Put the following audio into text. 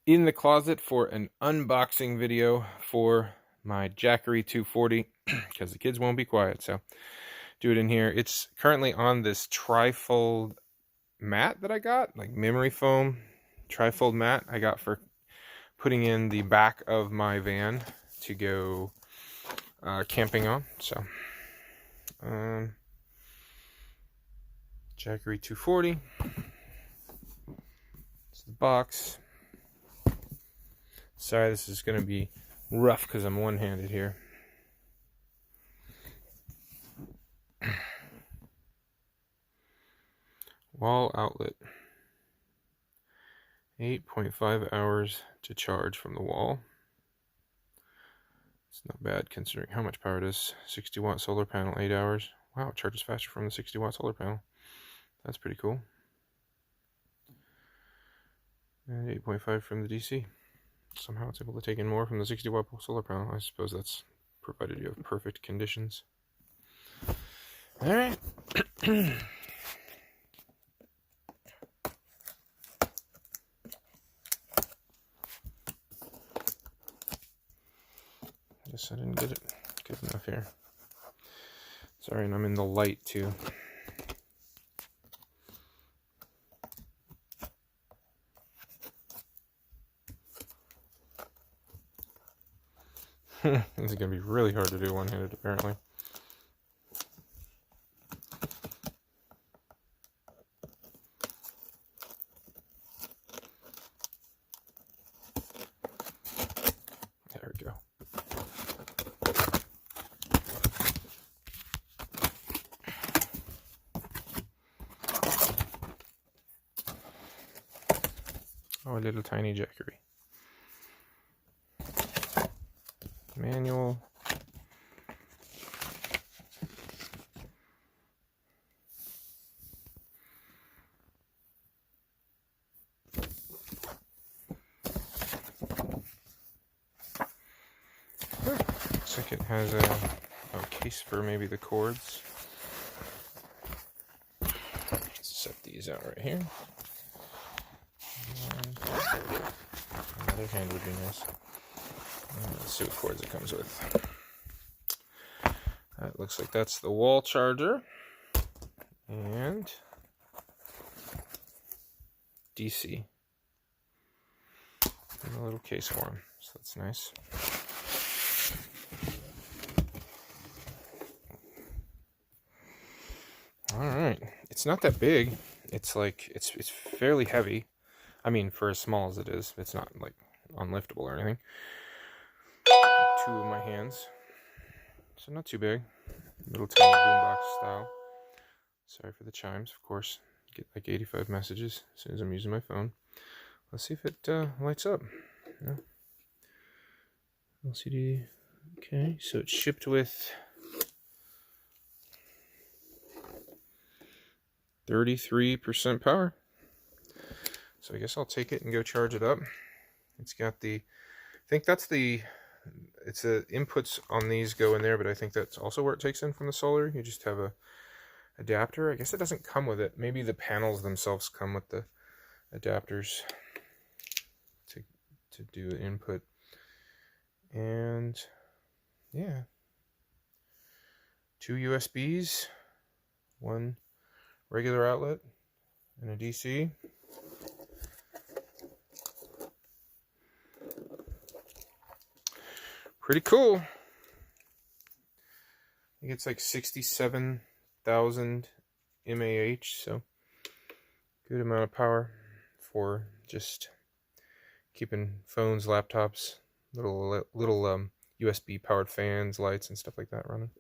in the closet for an unboxing video for my Jackery 240 because the kids won't be quiet, so do it in here. It's currently on this trifold mat that I got, like memory foam trifold mat I got for putting in the back of my van to go camping on. So Jackery 240. It's the box. Sorry, this is going to be rough because I'm one-handed here. Wall outlet. 8.5 hours to charge from the wall. It's not bad considering how much power it is. 60-watt solar panel, 8 hours. Wow, it charges faster from the 60-watt solar panel. That's pretty cool. And 8.5 from the DC. Somehow it's able to take in more from the 60-watt solar panel. I suppose that's provided you have perfect conditions. Alright. Guess I didn't get it good enough here. Sorry, and I'm in the light too. This is going to be really hard to do one-handed, apparently. There we go. Oh, a little tiny Jackery. Manual. Looks like it has a case for maybe the cords. Let's set these out right here. And another hand would be nice. Let's see what cords it comes with. That looks like that's the wall charger and DC. And a little case for them, so that's nice. Alright, it's not that big. It's like, it's fairly heavy. I mean, for as small as it is, it's not like unliftable or anything. 2 of my hands. So not too big. Little tiny boombox style. Sorry for the chimes, of course. Get like 85 messages as soon as I'm using my phone. Let's see if it lights up. No. LCD. Okay, so it's shipped with 33% power. So I guess I'll take it and go charge it up. It's got the, I think that's the, it's the inputs on these go in there, but I think that's also where it takes in from the solar. You just have a adapter. I guess it doesn't come with it. Maybe the panels themselves come with the adapters to do the input. And yeah, 2 USBs, 1 regular outlet, and a DC. Pretty cool. I think it's like 67,000 mAh, so good amount of power for just keeping phones, laptops, little USB powered fans, lights, and stuff like that running.